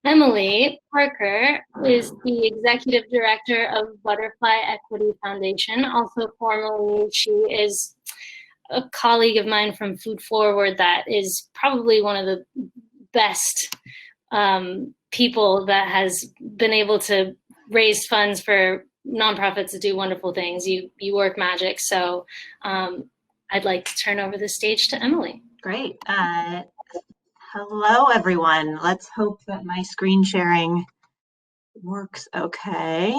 Emily Parker is the executive director of Butterfly Equity Foundation. Also, formally, she is a colleague of mine from Food Forward that is probably one of the best people that has been able to raise funds for nonprofits to do wonderful things. You work magic. So I'd like to turn over the stage to Emily. Great. Hello, everyone. Let's hope that my screen sharing works okay.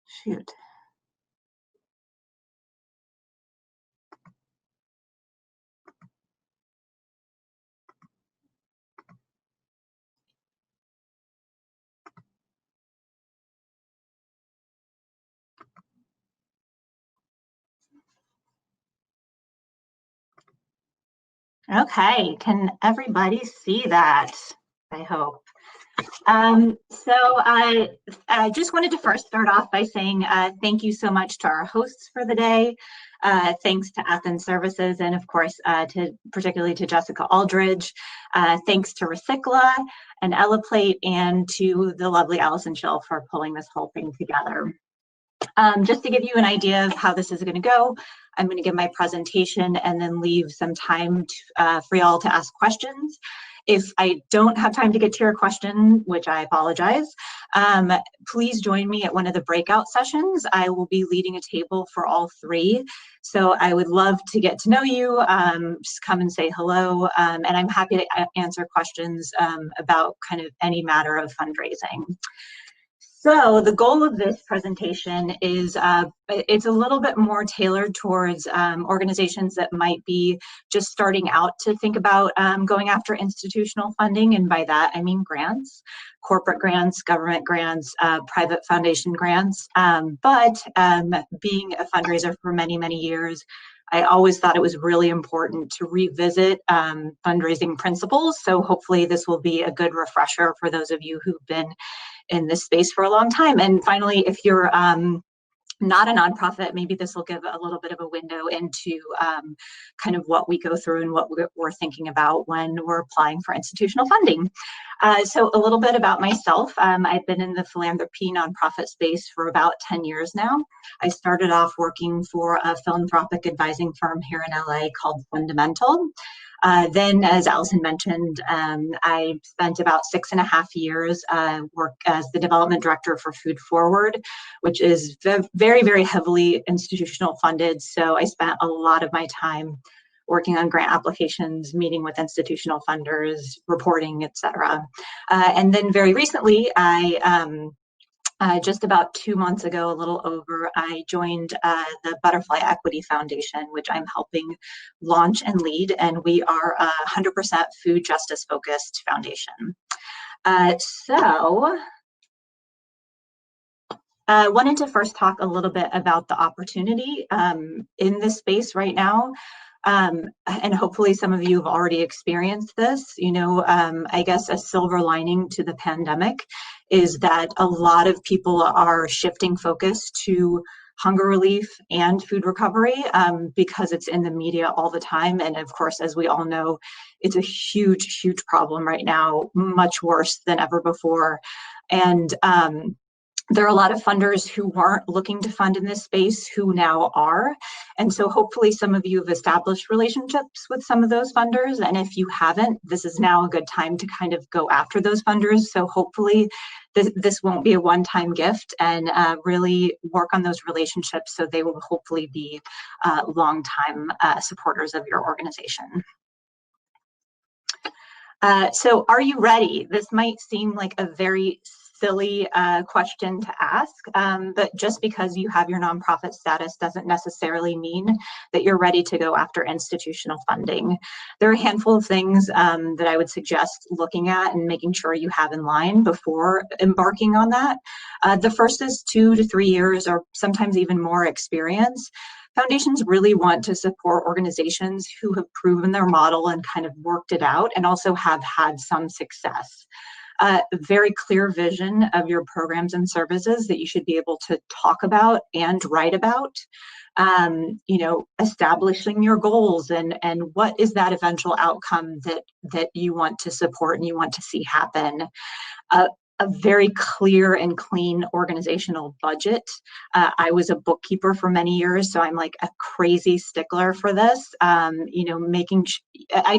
Shoot. Okay, can everybody see that? I hope. So I just wanted to first start off by saying thank you so much to our hosts for the day. Thanks to Athens Services and of course particularly to Jessica Aldridge. Thanks to Recycla and Elaplate and to the lovely Allison Schill for pulling this whole thing together. Just to give you an idea of how this is going to go, I'm going to give my presentation and then leave some time for y'all to ask questions. If I don't have time to get to your question, which I apologize, please join me at one of the breakout sessions. I will be leading a table for all three. So I would love to get to know you, just come and say hello, and I'm happy to answer questions about kind of any matter of fundraising. So the goal of this presentation is it's a little bit more tailored towards organizations that might be just starting out to think about going after institutional funding. And by that, I mean grants, corporate grants, government grants, private foundation grants. But being a fundraiser for many, many years, I always thought it was really important to revisit fundraising principles. So hopefully this will be a good refresher for those of you who've been in this space for a long time. And finally, if you're not a nonprofit, maybe this will give a little bit of a window into kind of what we go through and what we're thinking about when we're applying for institutional funding. So a little bit about myself. I've been in the philanthropy nonprofit space for about 10 years now. I started off working for a philanthropic advising firm here in LA called Fundamental. Then, as Allison mentioned, I spent about 6.5 years work as the development director for Food Forward, which is very, very heavily institutional funded. So I spent a lot of my time working on grant applications, meeting with institutional funders, reporting, et cetera. And then very recently, just about 2 months ago, a little over, I joined the Butterfly Equity Foundation, which I'm helping launch and lead, and we are a 100% food justice focused foundation. I wanted to first talk a little bit about the opportunity in this space right now. And hopefully some of you have already experienced this. You know, I guess a silver lining to the pandemic is that a lot of people are shifting focus to hunger relief and food recovery because it's in the media all the time. And of course, as we all know, it's a huge, huge problem right now, much worse than ever before. And there are a lot of funders who weren't looking to fund in this space who now are. And so hopefully some of you have established relationships with some of those funders. And if you haven't, this is now a good time to kind of go after those funders. So hopefully this won't be a one-time gift, and really work on those relationships so they will hopefully be long-time supporters of your organization. So are you ready? This might seem like a very silly question to ask, but just because you have your nonprofit status doesn't necessarily mean that you're ready to go after institutional funding. There are a handful of things that I would suggest looking at and making sure you have in line before embarking on that. The first is 2 to 3 years or sometimes even more experience. Foundations really want to support organizations who have proven their model and kind of worked it out and also have had some success. a very clear vision of your programs and services that you should be able to talk about and write about. Establishing your goals and what is that eventual outcome that you want to support and you want to see happen. A very clear and clean organizational budget. I was a bookkeeper for many years, so I'm like a crazy stickler for this. I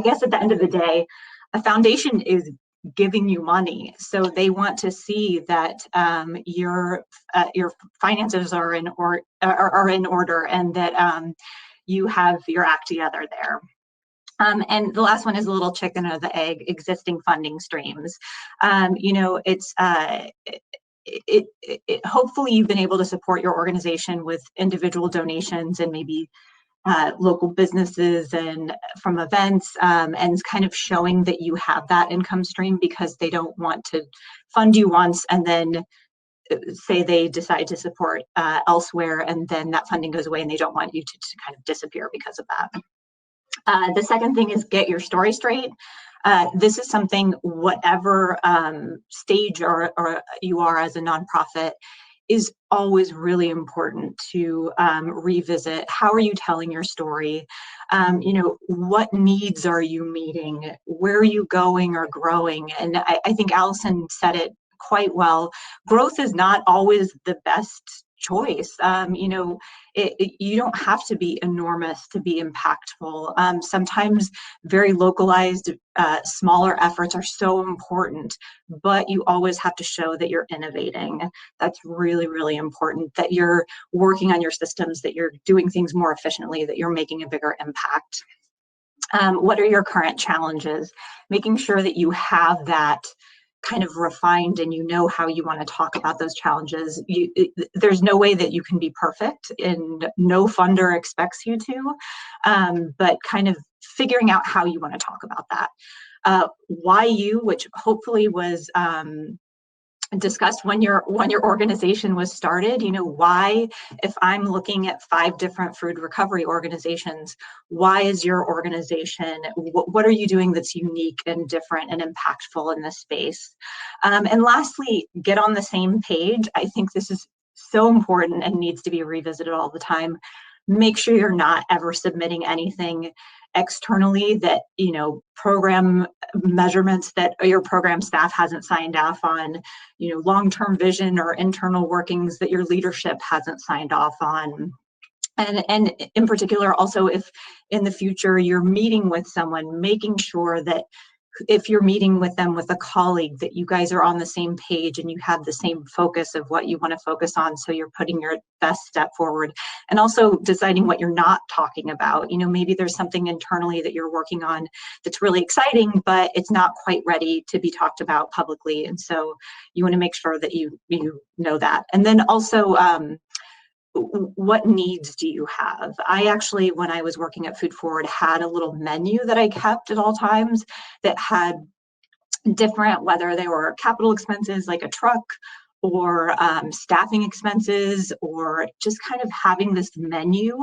guess at the end of the day, a foundation is giving you money, so they want to see that your finances are in order and that you have your act together there. And the last one is a little chicken or the egg, existing funding streams. Hopefully you've been able to support your organization with individual donations and maybe local businesses and from events, and kind of showing that you have that income stream, because they don't want to fund you once and then say they decide to support elsewhere and then that funding goes away and they don't want you to kind of disappear because of that. The second thing is get your story straight. This is something, whatever stage or you are as a nonprofit, is always really important to revisit. How are you telling your story? What needs are you meeting? Where are you going or growing? And I think Allison said it quite well. Growth is not always the best choice. You don't have to be enormous to be impactful. Sometimes very localized, smaller efforts are so important, but you always have to show that you're innovating. That's really, really important, that you're working on your systems, that you're doing things more efficiently, that you're making a bigger impact. What are your current challenges? Making sure that you have that kind of refined and you know how you want to talk about those challenges. There's no way that you can be perfect, and no funder expects you to, but kind of figuring out how you want to talk about that. Why you, which hopefully was discussed when your organization was started. Why, if I'm looking at 5 different food recovery organizations, why is your organization, what are you doing that's unique and different and impactful in this space? And lastly, get on the same page. I think this is so important and needs to be revisited all the time. Make sure you're not ever submitting anything externally that, program measurements that your program staff hasn't signed off on, long-term vision or internal workings that your leadership hasn't signed off on. And in particular, also, if in the future you're meeting with someone, making sure that if you're meeting with them with a colleague, that you guys are on the same page and you have the same focus of what you want to focus on, so you're putting your best step forward. And also deciding what you're not talking about. Maybe there's something internally that you're working on that's really exciting, but it's not quite ready to be talked about publicly. And so you want to make sure that you know that. And then also, what needs do you have? I actually, when I was working at Food Forward, had a little menu that I kept at all times that had different, whether they were capital expenses like a truck, or staffing expenses, or just kind of having this menu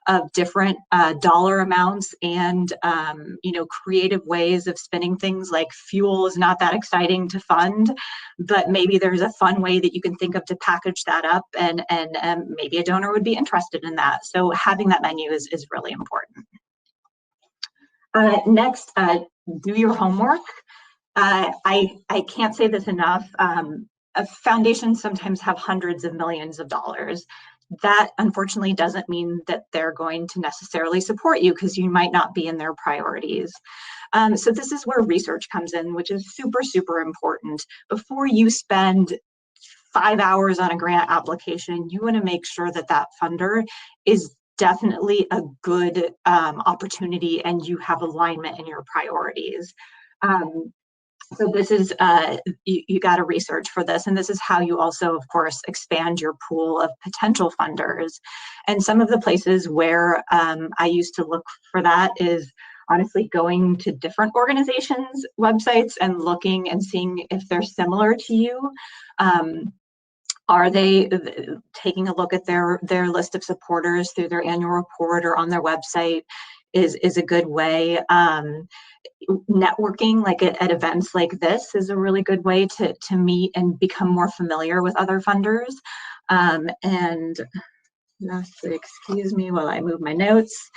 of different dollar amounts and creative ways of spending things. Like fuel is not that exciting to fund, but maybe there's a fun way that you can think of to package that up, and maybe a donor would be interested in that. So having that menu is really important. Next, do your homework. I can't say this enough. Foundations sometimes have hundreds of millions of dollars. That unfortunately doesn't mean that they're going to necessarily support you, because you might not be in their priorities. So this is where research comes in, which is super, super important. Before you spend 5 hours on a grant application, you want to make sure that that funder is definitely a good opportunity and you have alignment in your priorities. So this is, you got to research for this. And this is how you also, of course, expand your pool of potential funders. And some of the places where I used to look for that is honestly going to different organizations' websites and looking and seeing if they're similar to you. Are they taking a look at their list of supporters through their annual report or on their website? is a good way. Networking, like at events like this, is a really good way to meet and become more familiar with other funders. And lastly, excuse me while I move my notes.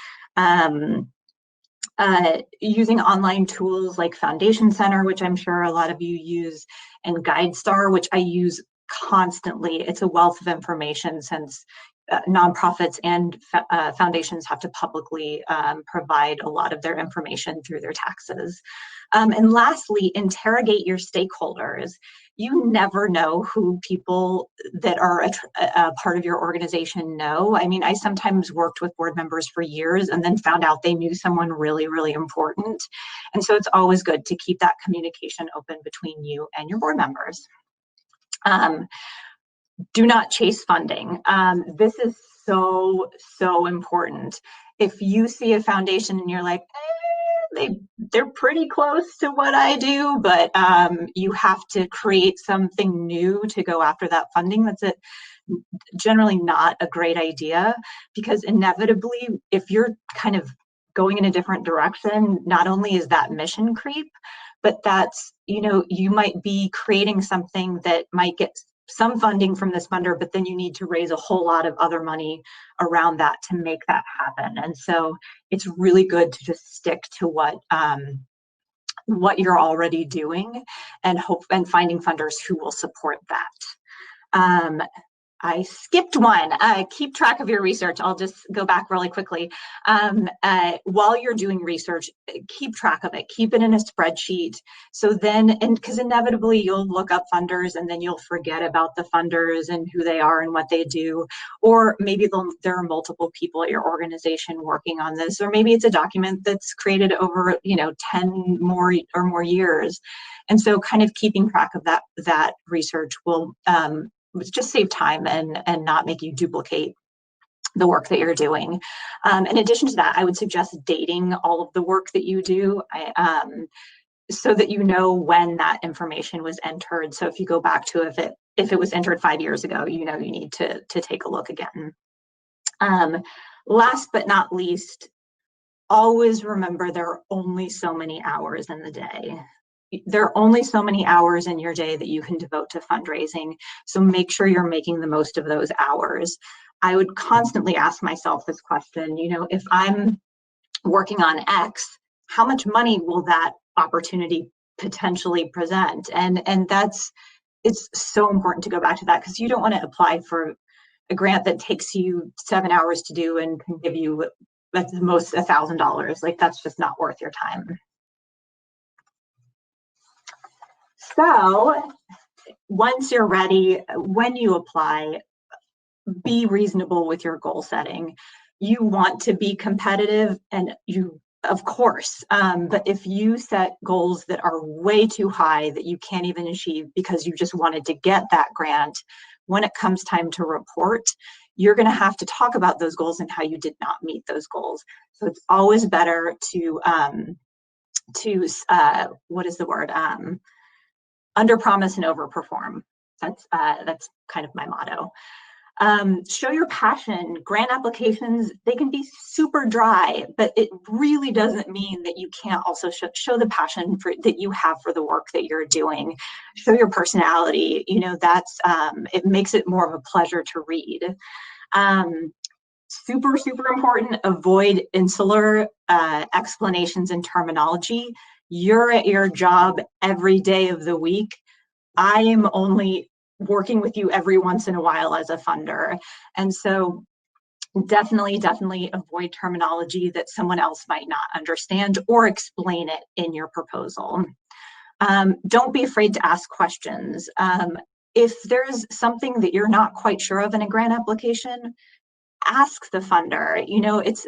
Using online tools like Foundation Center, which I'm sure a lot of you use, and GuideStar, which I use constantly. It's a wealth of information, since nonprofits and foundations have to publicly provide a lot of their information through their taxes. And lastly, interrogate your stakeholders. You never know who people that are a part of your organization know. I mean, I sometimes worked with board members for years and then found out they knew someone really, really important. And so it's always good to keep that communication open between you and your board members. Do not chase funding. This is so, so important. If you see a foundation and you're like, they're pretty close to what I do, but you have to create something new to go after that funding, that's generally not a great idea, because inevitably, if you're kind of going in a different direction, not only is that mission creep, but that's, you might be creating something that might get some funding from this funder, but then you need to raise a whole lot of other money around that to make that happen. And so it's really good to just stick to what you're already doing, and finding funders who will support that. I skipped one. Keep track of your research. I'll just go back really quickly. While you're doing research, keep track of it. Keep it in a spreadsheet. So then, and because inevitably you'll look up funders and then you'll forget about the funders and who they are and what they do. Or maybe there are multiple people at your organization working on this, or maybe it's a document that's created over 10 more years. And so kind of keeping track of that research will just save time and not make you duplicate the work that you're doing. In addition to that, I would suggest dating all of the work that you do, so that you know when that information was entered. So if you go back to if it was entered 5 years ago, you need to take a look again. Last but not least, always remember there are only so many hours in the day. There are only so many hours in your day that you can devote to fundraising. So make sure you're making the most of those hours. I would constantly ask myself this question, if I'm working on X, how much money will that opportunity potentially present? And it's so important to go back to that, because you don't want to apply for a grant that takes you 7 hours to do and can give you at the most $1,000. Like, that's just not worth your time. So once you're ready, when you apply, be reasonable with your goal setting. You want to be competitive, and of course, but if you set goals that are way too high that you can't even achieve because you just wanted to get that grant, when it comes time to report, you're going to have to talk about those goals and how you did not meet those goals. So it's always better to what is the word? Under promise and over perform. That's kind of my motto. Show your passion. Grant applications, they can be super dry, but it really doesn't mean that you can't also show the passion that you have for the work that you're doing. Show your personality. That's it makes it more of a pleasure to read. Super, super important. Avoid insular explanations and terminology. You're at your job every day of the week. I am only working with you every once in a while as a funder. And so definitely avoid terminology that someone else might not understand, or explain it in your proposal. Don't be afraid to ask questions. If there's something that you're not quite sure of in a grant application, ask the funder.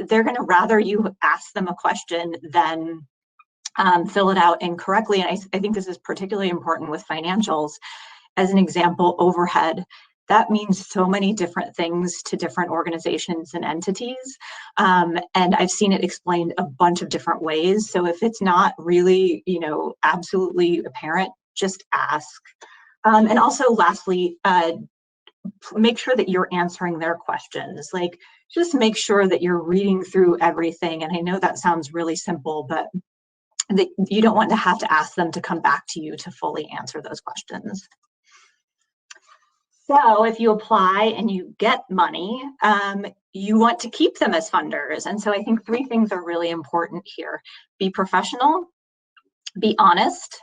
They're going to rather you ask them a question than fill it out incorrectly. And I think this is particularly important with financials. As an example, overhead. That means so many different things to different organizations and entities. And I've seen it explained a bunch of different ways. So if it's not really, absolutely apparent, just ask. And also lastly, make sure that you're answering their questions. Like, just make sure that you're reading through everything. And I know that sounds really simple, but that you don't want to have to ask them to come back to you to fully answer those questions. So if you apply and you get money, you want to keep them as funders. And so I think three things are really important here. Be professional, be honest,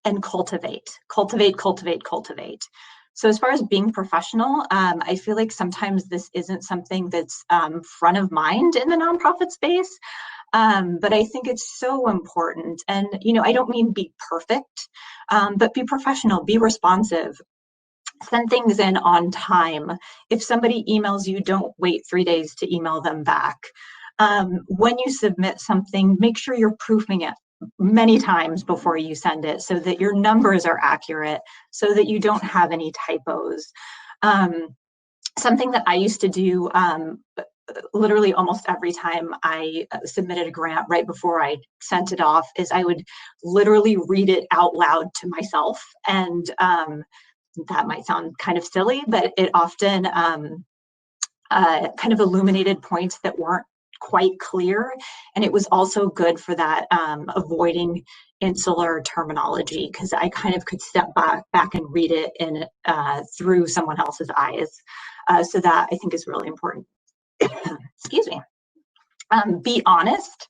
and cultivate. Cultivate, cultivate, cultivate. So as far as being professional, I feel like sometimes this isn't something that's front of mind in the nonprofit space, but I think it's so important. And, you know, I don't mean be perfect, but be professional, be responsive. Send things in on time. If somebody emails you, don't wait 3 days to email them back. When you submit something, make sure you're proofing it many times before you send it so that your numbers are accurate, so that you don't have any typos. Something that I used to do literally almost every time I submitted a grant right before I sent it off is I would literally read it out loud to myself. And that might sound kind of silly, but it often kind of illuminated points that weren't quite clear. And it was also good for that avoiding insular terminology, because I kind of could step back and read it in through someone else's eyes. So that I think is really important. Excuse me. Be honest.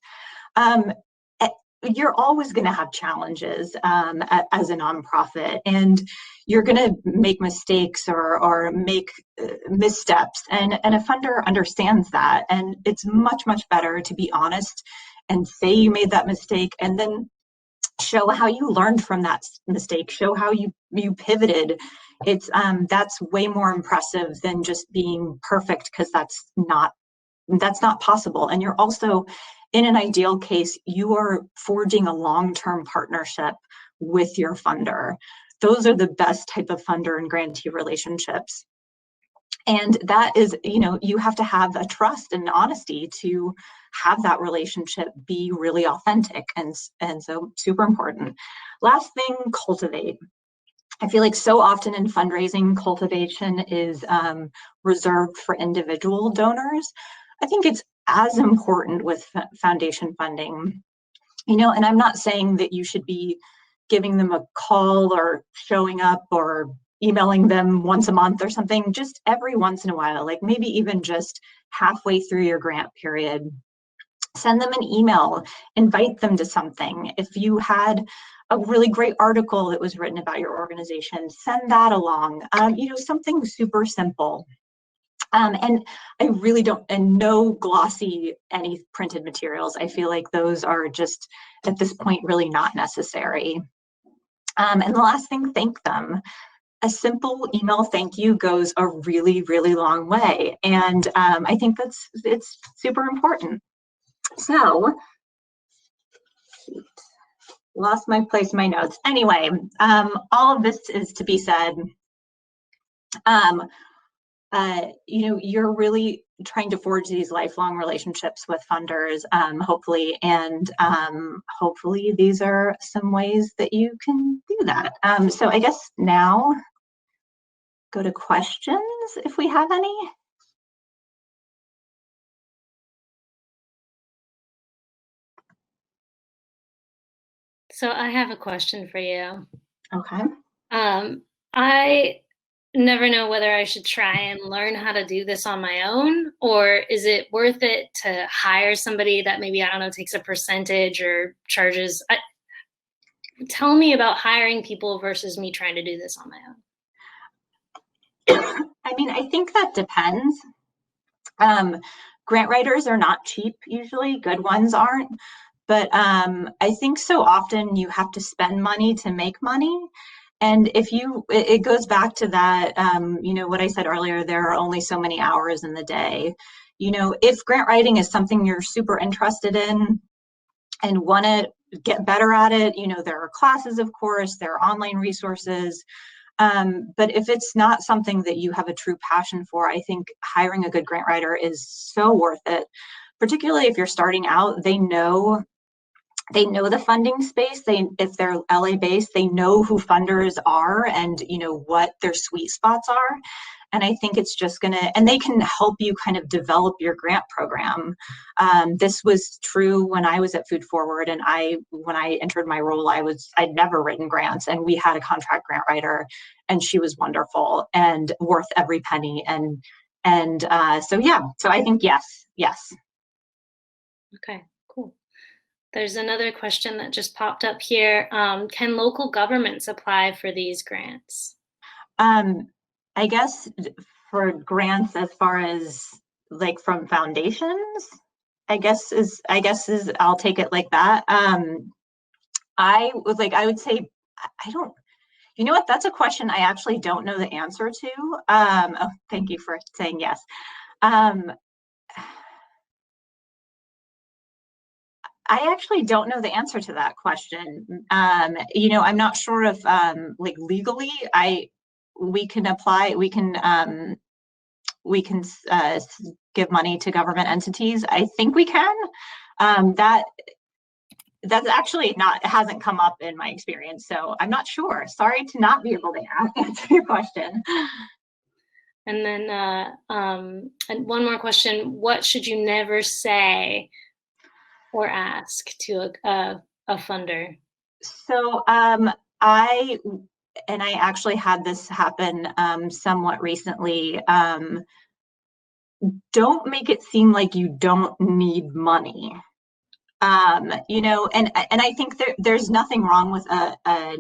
You're always going to have challenges as a nonprofit, and you're going to make mistakes or make missteps, and a funder understands that. And it's much, much better to be honest and say you made that mistake, and then show how you learned from that mistake, show how you pivoted. It's that's way more impressive than just being perfect, because that's not possible. And you're also, in an ideal case, you are forging a long-term partnership with your funder. Those are the best type of funder and grantee relationships. And that is, you know, you have to have a trust and honesty to have that relationship be really authentic. And so super important. Last thing, cultivate. I feel like so often in fundraising, cultivation is reserved for individual donors. I think it's as important with foundation funding, you know, and I'm not saying that you should be giving them a call or showing up or emailing them once a month or something, just every once in a while, like maybe even just halfway through your grant period. Send them an email, invite them to something. If you had a really great article that was written about your organization, send that along. You know, something super simple. And I really don't, and no glossy any printed materials. I feel like those are just at this point really not necessary. And the last thing, thank them. A simple email thank you goes a really, really long way. And I think it's super important. So, lost my place in my notes. Anyway, all of this is to be said. You know, you're really trying to forge these lifelong relationships with funders, hopefully, and hopefully these are some ways that you can do that. So I guess now go to questions if we have any. So I have a question for you. Okay. I never know whether I should try and learn how to do this on my own, or is it worth it to hire somebody that maybe, I don't know, takes a percentage or charges? Tell me about hiring people versus me trying to do this on my own. I mean, I think that depends. Grant writers are not cheap usually, good ones aren't. But I think so often you have to spend money to make money. And if you, it goes back to that, you know, what I said earlier, there are only so many hours in the day. You know, if grant writing is something you're super interested in and want to get better at it, you know, there are classes, of course, there are online resources. But if it's not something that you have a true passion for, I think hiring a good grant writer is so worth it. Particularly if you're starting out, they know the funding space. If they're LA based, they know who funders are and, you know, what their sweet spots are. And I think it's just gonna, and they can help you kind of develop your grant program. This was true when I was at Food Forward, and when I entered my role, I'd never written grants, and we had a contract grant writer, and she was wonderful and worth every penny. So yeah, so I think yes. Okay, cool. There's another question that just popped up here. Can local governments apply for these grants? I guess for grants as far as like from foundations, I guess is I'll take it like that. I would say I don't, you know what, that's a question I actually don't know the answer to. Oh, thank you for saying yes. I actually don't know the answer to that question. I'm not sure if like legally we can apply, we can give money to government entities. I think we can. That's actually not, it hasn't come up in my experience, so I'm not sure. Sorry to not be able to answer your question. And then and one more question: what should you never say or ask to a funder? So I actually had this happen somewhat recently. Don't make it seem like you don't need money. And I think there's nothing wrong with a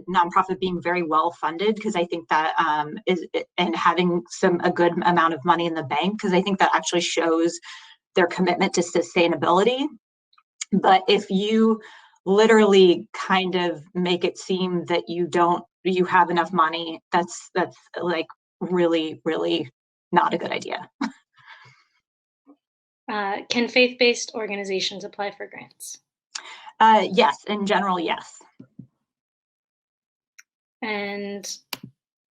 nonprofit being very well funded, because I think that is, and having a good amount of money in the bank, because I think that actually shows their commitment to sustainability. But if you literally kind of make it seem that you have enough money, that's like really, really not a good idea. Can faith-based organizations apply for grants? Yes, in general, yes. And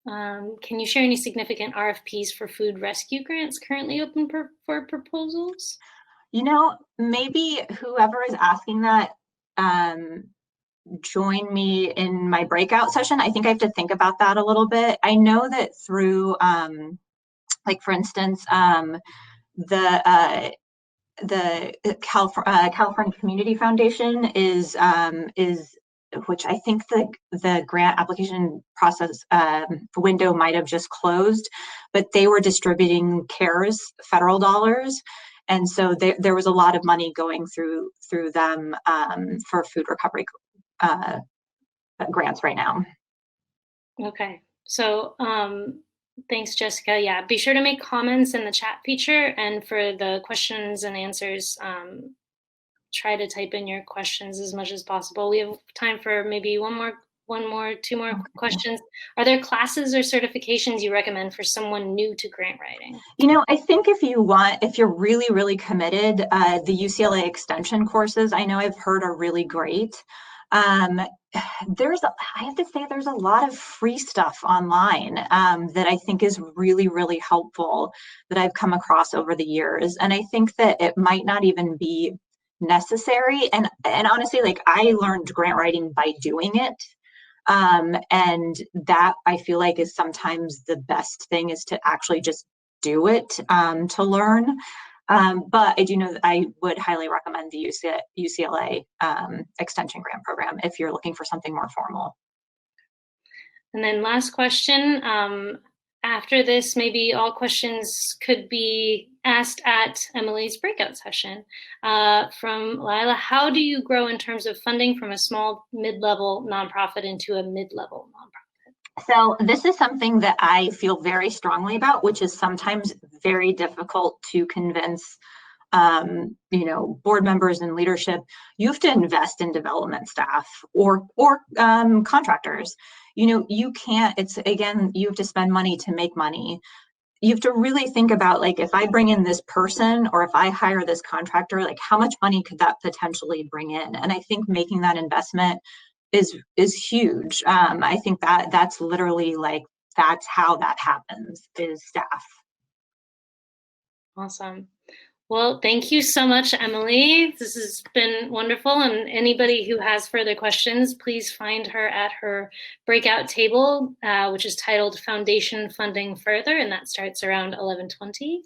can you share any significant RFPs for food rescue grants currently open for proposals? Maybe whoever is asking that, join me in my breakout session. I think I have to think about that a little bit. I know that through, like for instance, the California Community Foundation is which I think the grant application process window might have just closed, but they were distributing CARES federal dollars. And so there was a lot of money going through them for food recovery grants right now. Okay, so thanks, Jessica. Yeah, be sure to make comments in the chat feature, and for the questions and answers, try to type in your questions as much as possible. We have time for maybe two more questions. Are there classes or certifications you recommend for someone new to grant writing? I think if you're really, really committed, the UCLA extension courses, I know I've heard are really great. I have to say there's a lot of free stuff online that I think is really, really helpful that I've come across over the years. And I think that it might not even be necessary. And honestly, like I learned grant writing by doing it. And that I feel like is sometimes the best thing, is to actually just do it to learn. But I do know that I would highly recommend the UCLA extension grant program if you're looking for something more formal. And then last question, after this, maybe all questions could be asked at Emily's breakout session. From Lila: how do you grow in terms of funding from a small mid-level nonprofit into a mid-level nonprofit? So this is something that I feel very strongly about, which is sometimes very difficult to convince board members and leadership. You have to invest in development staff or contractors. You can't, you have to spend money to make money. You have to really think about, like, if I bring in this person or if I hire this contractor, like how much money could that potentially bring in? And I think making that investment is huge. I think that's literally like, that's how that happens, is staff. Awesome. Well, thank you so much, Emily. This has been wonderful. And anybody who has further questions, please find her at her breakout table, which is titled Foundation Funding Further, and that starts around 11:20.